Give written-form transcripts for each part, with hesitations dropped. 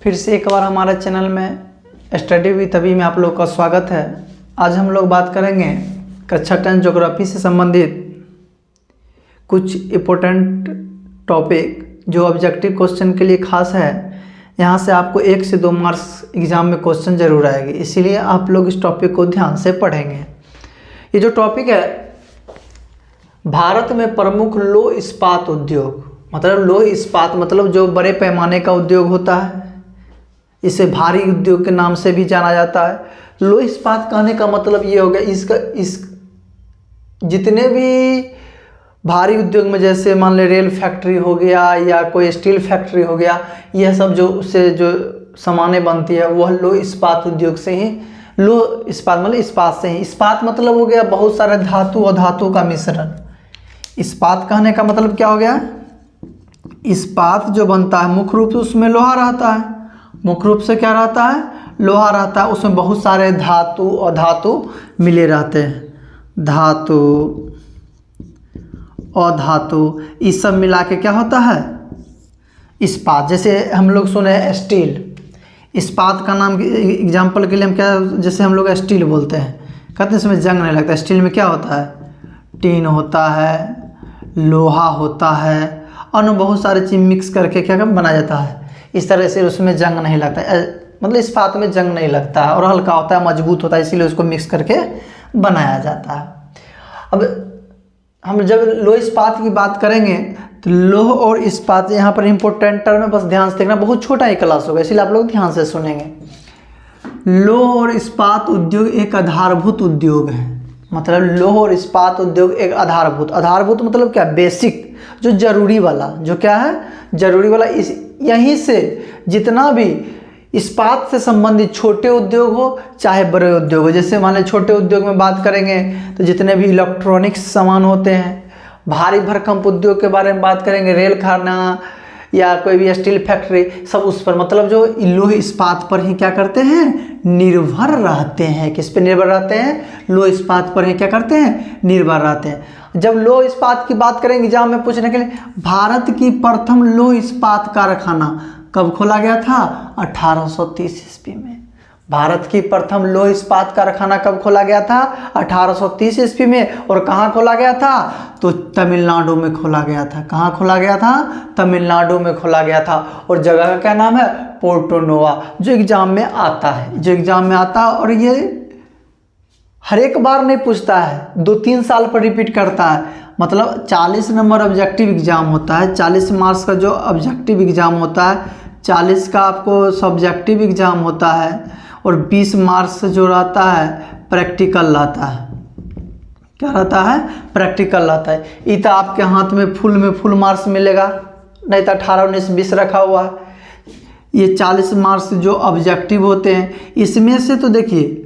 फिर से एक बार हमारे चैनल में स्टडी विद अभी में आप लोग का स्वागत है। आज हम लोग बात करेंगे कक्षा 10 ज्योग्राफी से संबंधित कुछ इम्पोर्टेंट टॉपिक जो ऑब्जेक्टिव क्वेश्चन के लिए खास है। यहाँ से आपको 1 से 2 मार्क्स एग्जाम में क्वेश्चन जरूर आएगी, इसीलिए आप लोग इस टॉपिक को ध्यान से पढ़ेंगे। ये जो टॉपिक है, भारत में प्रमुख लौह इस्पात उद्योग, मतलब लौह इस्पात मतलब जो बड़े पैमाने का उद्योग होता है, इसे भारी उद्योग के नाम से भी जाना जाता है। लौह इस्पात कहने का मतलब ये हो गया, जितने भी भारी उद्योग में, जैसे मान ले रेल फैक्ट्री हो गया या कोई स्टील फैक्ट्री हो गया, यह सब जो उससे जो सामानें बनती है वह लौह इस्पात उद्योग से ही, लौह इस्पात मतलब इस्पात से ही। इस्पात मतलब हो गया बहुत सारे धातु और धातु का मिश्रण। इस्पात कहने का मतलब क्या हो गया, इस्पात जो बनता है मुख्य रूप से उसमें लोहा रहता है, मुख्य रूप से क्या रहता है, लोहा रहता है। उसमें बहुत सारे धातु और धातु मिले रहते हैं, धातु और धातु इस सब मिला के क्या होता है, इस्पात। जैसे हम लोग सुने स्टील, इस्पात का नाम एग्जाम्पल के लिए हम क्या, जैसे हम लोग स्टील बोलते हैं, कहते हैं इसमें जंग नहीं लगता। स्टील में क्या होता है, टीन होता है, लोहा होता है और बहुत सारे चीज़ मिक्स करके क्या बना जाता है। इस तरह से उसमें जंग नहीं लगता, मतलब इस्पात में जंग नहीं लगता है और हल्का होता है, मजबूत होता है, इसीलिए उसको मिक्स करके बनाया जाता है। अब हम जब लौह इस्पात की बात करेंगे तो लौह और इस्पात यहाँ पर इम्पोर्टेंट टर्म है, बस ध्यान से देखना, बहुत छोटा ही क्लास होगा इसलिए आप लोग ध्यान से सुनेंगे। लौह और इस्पात उद्योग एक आधारभूत उद्योग है, मतलब लौह और इस्पात उद्योग एक आधारभूत मतलब क्या, बेसिक, जो जरूरी वाला, जो क्या है जरूरी वाला। इस यहीं से जितना भी इस्पात से संबंधित छोटे उद्योग हो चाहे बड़े उद्योग हो, जैसे मान लीजिए छोटे उद्योग में बात करेंगे तो जितने भी इलेक्ट्रॉनिक्स सामान होते हैं, भारी भरकम उद्योग के बारे में बात करेंगे, रेल खाना या कोई भी स्टील फैक्ट्री, सब उस पर, मतलब जो लौह इस्पात पर ही क्या करते हैं, निर्भर रहते हैं। किस पे निर्भर रहते हैं, लौह इस्पात पर ही क्या करते हैं, निर्भर रहते हैं। जब लौह इस्पात की बात करेंगे एग्जाम में पूछने के लिए, भारत की प्रथम लौह इस्पात कारखाना कब खोला गया था, 1830 ईस्वी में। भारत की प्रथम लौह इस्पात कारखाना कब खोला गया था, 1830 ईस्वी में। और कहाँ खोला गया था, तो तमिलनाडु में खोला गया था। कहाँ खोला गया था, तमिलनाडु में खोला गया था। और जगह का क्या नाम है, पोर्टो नोवा, जो एग्जाम में आता है, और ये हर एक बार नहीं पूछता है, 2-3 साल पर रिपीट करता है। मतलब 40 नंबर ऑब्जेक्टिव एग्जाम होता है, 40 मार्क्स का जो ऑब्जेक्टिव एग्जाम होता है, 40 का आपको सब्जेक्टिव एग्जाम होता है और 20 मार्क्स जो रहता है प्रैक्टिकल रहता है। क्या रहता है, प्रैक्टिकल रहता है। ये तो आपके हाथ में फुल मार्क्स मिलेगा, नहीं तो 18, 19, 20 रखा हुआ है। ये 40 मार्क्स जो ऑब्जेक्टिव होते हैं, इसमें से तो देखिए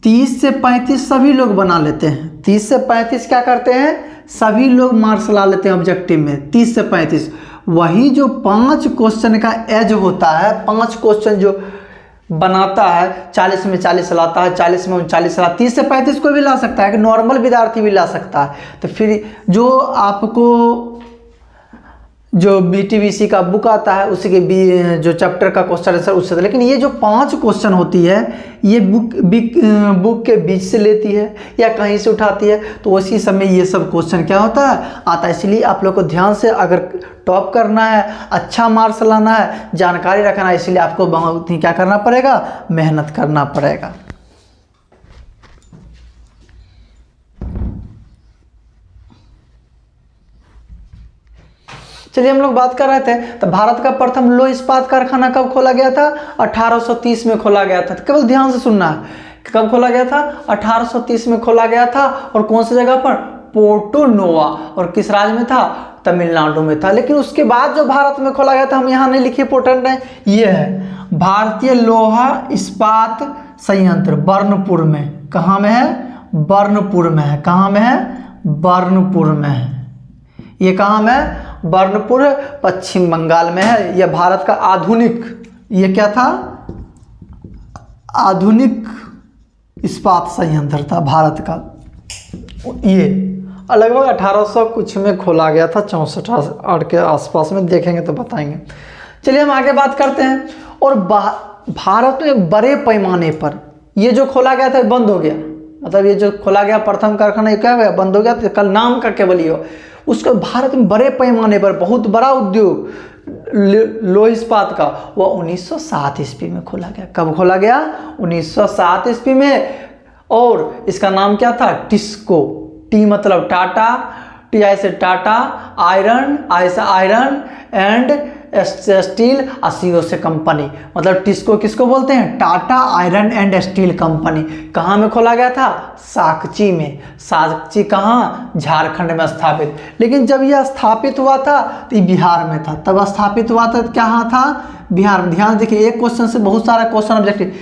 30 से 35 सभी लोग बना लेते हैं। 30 से 35 क्या करते हैं, सभी लोग मार्क्स ला लेते हैं ऑब्जेक्टिव में, 30 से 35। वही जो 5 क्वेश्चन का एज होता है, 5 क्वेश्चन जो बनाता है, 40 में 40 लाता है, 40 में 39 लाता है, 30 से 35 को भी ला सकता है, कि नॉर्मल विद्यार्थी भी ला सकता है। तो फिर जो आपको जो BTBC का बुक आता है उसी के जो चैप्टर का क्वेश्चन आंसर उससे, लेकिन ये जो 5 क्वेश्चन होती है ये बुक के बीच से लेती है या कहीं से उठाती है, तो उसी समय ये सब क्वेश्चन क्या होता है, आता है। इसलिए आप लोग को ध्यान से, अगर टॉप करना है, अच्छा मार्क्स लाना है, जानकारी रखना है, इसलिए आपको बहुत ही क्या करना पड़ेगा, मेहनत करना पड़ेगा। चलिए हम लोग बात कर रहे थे, तो भारत का प्रथम लौह इस्पात कारखाना कब खोला गया था, 1830 में खोला गया था। केवल ध्यान से सुनना है, कब खोला गया था, 1830 में खोला गया था। और कौन सी जगह पर, पोर्टो नोवा, और किस राज्य में था, तमिलनाडु में था। लेकिन उसके बाद जो भारत में खोला गया था, हम यहाँ नहीं लिखे, इंपॉर्टेंट है, ये है भारतीय लोहा इस्पात संयंत्र, बर्नपुर में। कहाँ में है, बर्नपुर में है। कहाँ में है, बर्नपुर में है। ये कहाँ में है, बर्नपुर, पश्चिम बंगाल में है। यह भारत का आधुनिक, ये क्या था, आधुनिक इस्पात संयंत्र था भारत का। ये लगभग 1800 कुछ में खोला गया था, 64 के आसपास में, देखेंगे तो बताएंगे। चलिए हम आगे बात करते हैं। और भारत में बड़े पैमाने पर ये जो खोला गया था बंद हो गया, मतलब ये जो खोला गया प्रथम कारखाना ये क्या हो गया, बंद हो गया। तो कल नाम का केवल ये हो, उसका भारत में बड़े पैमाने पर बहुत बड़ा उद्योग लोह इस्पात का वो 1907 ईस्वी में खोला गया। कब खोला गया? 1907 ईस्वी में। और इसका नाम क्या था? टिस्को। टी मतलब टाटा, टी आई से टाटा, आयरन, आई से आयरन एंड स्टील, सीओ से कंपनी। मतलब टिस्को किसको बोलते हैं? Tata iron and steel company. कहाँ में खोला गया था? साकची में। साकची कहाँ? झारखंड में स्थापित। लेकिन जब यह स्थापित हुआ था तो ये बिहार में था। तब स्थापित हुआ था कहाँ था? बिहार में। ध्यान देखिए, एक क्वेश्चन से बहुत सारा क्वेश्चन ऑब्जेक्टिव।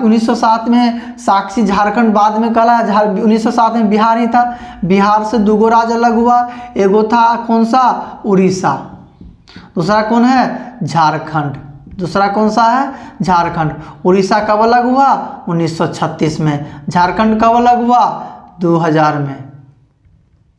1907 में साक्षी झारखंड, बाद में कला 1907 में बिहार ही था। बिहार से दूगो राज्य अलग हुआ, एगो था कौन सा? उड़ीसा। दूसरा कौन है? झारखंड। दूसरा कौन सा है? झारखंड। उड़ीसा कब अलग हुआ? 1936 में। झारखंड कब अलग हुआ? 2000 में।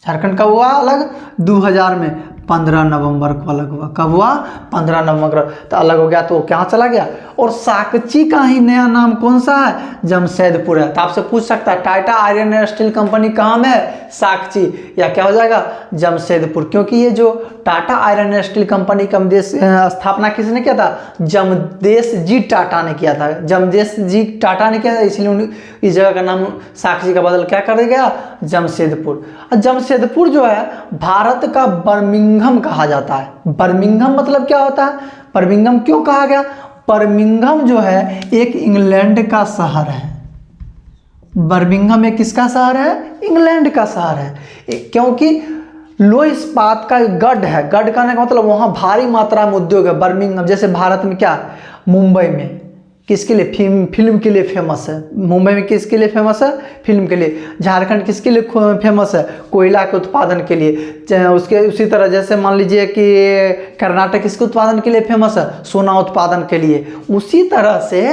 झारखंड कब हुआ अलग? 2000 में। 15 नवंबर को अलग हुआ। कब हुआ? 15 नवंबर। तो अलग हो गया तो क्या चला गया। और साकची का ही नया नाम कौन सा है? जमशेदपुर है। तो आपसे पूछ सकता है Tata iron and steel company कहाँ में है? साकची। या क्या हो जाएगा? जमशेदपुर। क्योंकि ये जो Tata iron and steel company का स्थापना किसने किया था? जमदेश जी टाटा ने किया था। जमदेश जी टाटा ने किया था, इसलिए इस जगह का नाम साकची का बदल क्या कर गया? जमशेदपुर। और जमशेदपुर जो है भारत का बर्मिंघम कहा जाता है। बर्मिंघम मतलब क्या होता है? बर्मिंघम क्यों कहा गया? बर्मिंघम जो है एक इंग्लैंड का शहर है। बर्मिंघम एक किसका शहर है? इंग्लैंड का शहर है। क्योंकि लोह इस्पात का गढ़ है। गढ़ कहने का मतलब वहाँ भारी मात्रा में उद्योग है। बर्मिंघम जैसे भारत में क्या? मुंबई में किसके लिए? फिल्म के लिए फेमस है। मुंबई में किसके लिए फेमस है? फिल्म के लिए। झारखंड किसके लिए फेमस है? कोयला के उत्पादन के लिए। उसके उसी तरह जैसे मान लीजिए कि कर्नाटक किसके उत्पादन के लिए फेमस है? सोना उत्पादन के लिए। उसी तरह से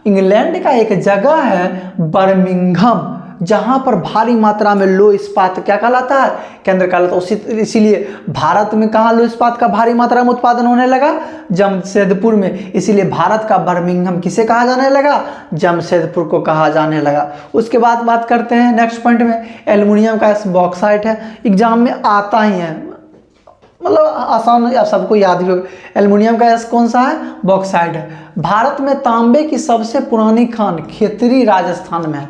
इंग्लैंड का एक जगह है बर्मिंघम, जहाँ पर भारी मात्रा में लोह इस्पात क्या कहलाता है? केंद्र कहलाता है। इसीलिए भारत में कहाँ लोह इस्पात का भारी मात्रा में उत्पादन होने लगा? जमशेदपुर में। इसीलिए भारत का बर्मिंघम किसे कहा जाने लगा? जमशेदपुर को कहा जाने लगा। उसके बाद बात करते हैं नेक्स्ट पॉइंट में, एल्युमिनियम का बॉक्साइट है। एग्जाम में आता ही है, मतलब आसान, सबको याद भी होगा। एल्युमिनियम का कौन सा है? बॉक्साइट है। भारत में तांबे की सबसे पुरानी खान खेतरी राजस्थान में है।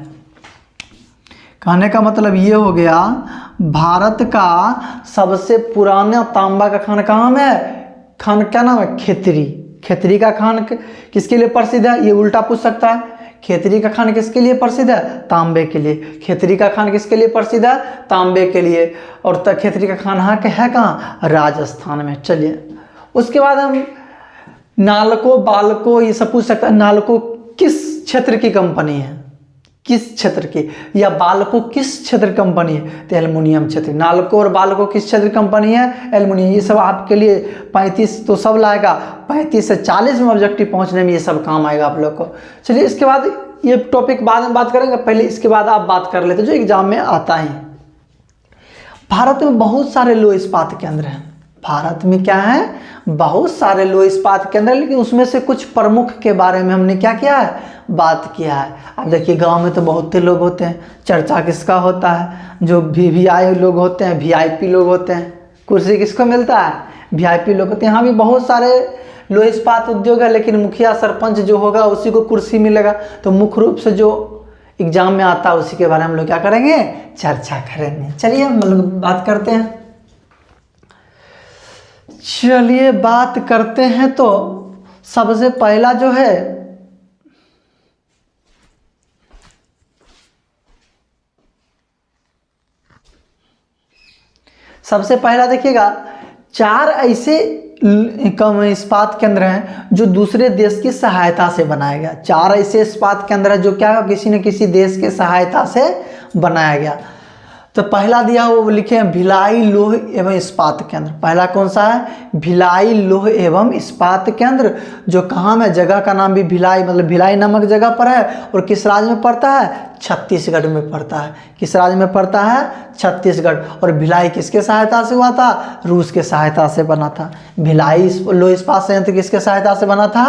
कहने का मतलब ये हो गया, भारत का सबसे पुराना तांबा का खान कहाँ में है? खान क्या नाम है? खेतरी। खेतरी का खान किसके लिए प्रसिद्ध है? ये उल्टा पूछ सकता है। खेतरी का खान किसके लिए प्रसिद्ध है? तांबे के लिए। खेतरी का खान किसके लिए प्रसिद्ध है? तांबे के लिए। और खेतरी का खान है कहाँ? राजस्थान में। चलिए उसके बाद हम नालको बालको ये सब पूछ सकता है। नालको किस क्षेत्र की कंपनी है? किस क्षेत्र की? या बालको किस क्षेत्र की कंपनी है? तो एल्युमिनियम क्षेत्र। नालको और बालको किस क्षेत्र की कंपनी है? एल्युमिनियम। ये सब आपके लिए 35 तो सब लाएगा, 35 से 40 में ऑब्जेक्टिव पहुंचने में ये सब काम आएगा आप लोग को। चलिए इसके बाद ये टॉपिक बाद में बात करेंगे, पहले इसके बाद आप बात कर लेते जो एग्जाम में आता है। भारत में बहुत सारे लोह इस्पात केंद्र हैं। भारत में क्या है? बहुत सारे लोह इस्पात केंद्र, लेकिन उसमें से कुछ प्रमुख के बारे में हमने क्या किया है? बात किया है। अब देखिए गांव में तो बहुत से लोग होते हैं, चर्चा किसका होता है? जो वीवीआई लोग होते हैं, वीआईपी लोग होते हैं। कुर्सी किसको मिलता है? वीआईपी लोग होते हैं। यहाँ भी बहुत सारे लोह इस्पात उद्योग है, लेकिन मुखिया सरपंच जो होगा उसी को कुर्सी मिलेगा। तो मुख्य रूप से जो एग्जाम में आता है उसी के बारे में हम लोग क्या करेंगे? चर्चा करेंगे। चलिए हम लोग बात करते हैं। चलिए बात करते हैं। तो सबसे पहला जो है सबसे पहला देखिएगा, 4 ऐसे इस्पात केंद्र हैं जो दूसरे देश की सहायता से बनाया गया। 4 ऐसे इस्पात केंद्र है जो क्या किसी न किसी देश के सहायता से बनाया गया। तो पहला दिया हुआ वो लिखे हैं भिलाई लोह एवं इस्पात केंद्र। पहला कौन सा है? भिलाई लोह एवं इस्पात केंद्र, जो कहाँ में? जगह का नाम भी भिलाई, मतलब भिलाई नामक जगह पर है। और किस राज्य में पड़ता है? छत्तीसगढ़ में पड़ता है। किस राज्य में पड़ता है? छत्तीसगढ़। और भिलाई किसके सहायता से हुआ था? रूस के सहायता से बना था। भिलाई लोह इस्पात संयंत्र किसके सहायता से बना था?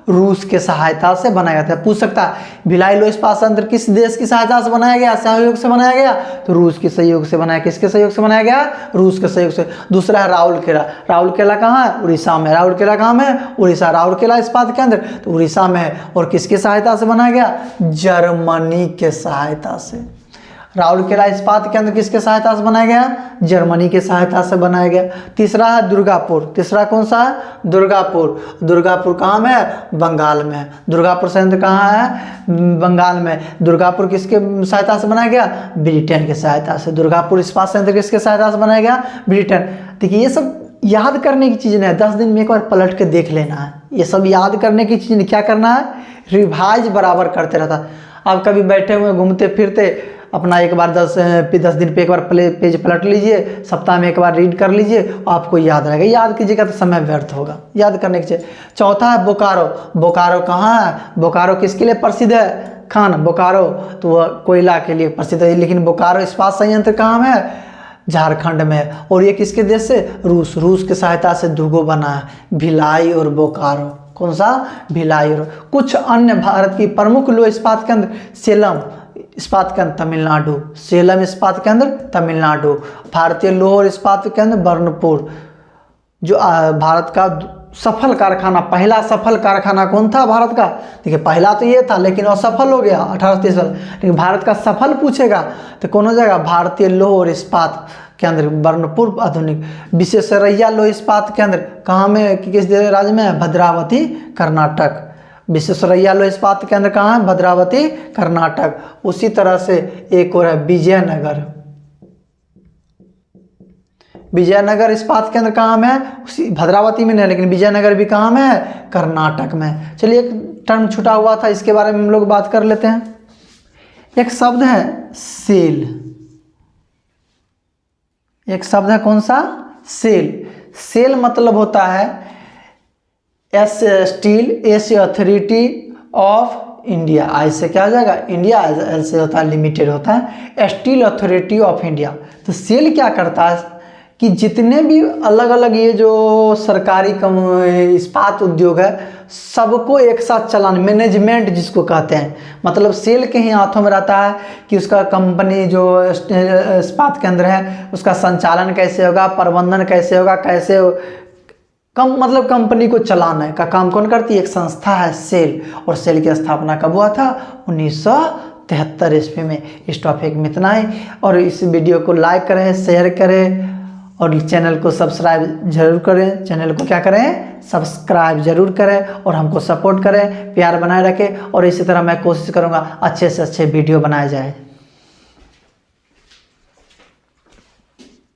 रूस के सहायता से बनाया गया था। पूछ सकता है भिलाई लोह इस्पात संयंत्र किस देश की सहायता से बनाया गया, सहयोग से बनाया गया? तो रूस के सहयोग से बनाया। किसके सहयोग से बनाया गया? रूस के सहयोग से। दूसरा है राउरकेला। राउरकेला कहाँ है? उड़ीसा में। राउरकेला कहाँ में? उड़ीसा। राउरकेला इस्पात केंद्र तो उड़ीसा में है। और किसकी सहायता से बनाया गया? जर्मनी के सहायता से। राउरकेला इस्पात केंद्र किसके सहायता से बनाया गया? जर्मनी के सहायता से बनाया गया। तीसरा है दुर्गापुर। तीसरा कौन सा है? दुर्गापुर। दुर्गापुर कहाँ में है? बंगाल में है। दुर्गापुर संयंत्र कहाँ है? बंगाल में। दुर्गापुर किसके सहायता से बनाया गया? ब्रिटेन के सहायता से। दुर्गापुर इस्पात संयंत्र किसके सहायता से बनाया गया? ब्रिटेन। देखिए ये सब याद करने की चीज़ नहीं है, 10 दिन में एक बार पलट के देख लेना है। ये सब याद करने की चीज़ नहीं, क्या करना है? रिवाइज बराबर करते रहता। आप कभी बैठे हुए घूमते फिरते अपना एक बार 10 दिन पे एक बार पेज पलट लीजिए, सप्ताह में एक बार रीड कर लीजिए, आपको याद रहेगा। याद कीजिएगा तो समय व्यर्थ होगा, याद करने की चाहिए। चौथा है बोकारो। बोकारो कहाँ है? बोकारो किसके लिए प्रसिद्ध है? खान। बोकारो तो वह कोयला के लिए प्रसिद्ध है। लेकिन बोकारो इस्पात संयंत्र कहाँ में है? झारखंड में। और ये किसके देश से? रूस। रूस की सहायता से दुगो बना है, भिलाई और बोकारो। कौन सा? भिलाई। और कुछ अन्य भारत की प्रमुख लोह इस्पात केंद्र: सेलम इस्पात केंद्र तमिलनाडु। सेलम इस्पात केंद्र तमिलनाडु। भारतीय लौह और इस्पात केंद्र बर्नपुर। जो भारत का सफल कारखाना, पहला सफल कारखाना कौन था भारत का? देखिए पहला तो ये था लेकिन असफल हो गया 1830 वाला। लेकिन भारत का सफल पूछेगा तो कौन हो जाएगा? भारतीय लौह और इस्पात केंद्र बर्नपुर आधुनिक। विश्वेश्वरैया लौह इस्पात केंद्र कहाँ में, किस राज्य में है? भद्रावती कर्नाटक। विश्वेश्वरैया लौह इस्पात केंद्र कहाँ है? भद्रावती कर्नाटक। उसी तरह से एक और है विजयनगर। विजयनगर इस्पात केंद्र कहाँ में है? उसी भद्रावती में नहीं, लेकिन विजयनगर भी कहाँ में है? कर्नाटक में। चलिए एक टर्म छूटा हुआ था, इसके बारे में हम लोग बात कर लेते हैं। एक शब्द है सेल। एक शब्द है कौन सा? सेल। सेल मतलब होता है एस स्टील, ए से अथॉरिटी ऑफ इंडिया। आई से क्या हो जाएगा? इंडिया। एल से होता है लिमिटेड, होता है स्टील अथॉरिटी ऑफ इंडिया। तो सेल क्या करता है कि जितने भी अलग अलग ये जो सरकारी इस्पात उद्योग है सबको एक साथ चलाना, मैनेजमेंट जिसको कहते हैं, मतलब सेल के ही हाथों में रहता है कि उसका कंपनी जो इस्पात केंद्र है उसका संचालन कैसे होगा, प्रबंधन कैसे होगा, कैसे मतलब कंपनी को चलाने का काम कौन करती है? एक संस्था है सेल। और सेल की स्थापना कब हुआ था? 1973 ईस्वी में। इस टॉपिक में इतना ही। और इस वीडियो को लाइक करें, शेयर करें और चैनल को सब्सक्राइब जरूर करें। चैनल को क्या करें? सब्सक्राइब जरूर करें और हमको सपोर्ट करें, प्यार बनाए रखें। और इसी तरह मैं कोशिश करूँगा अच्छे से अच्छे वीडियो बनाए जाए।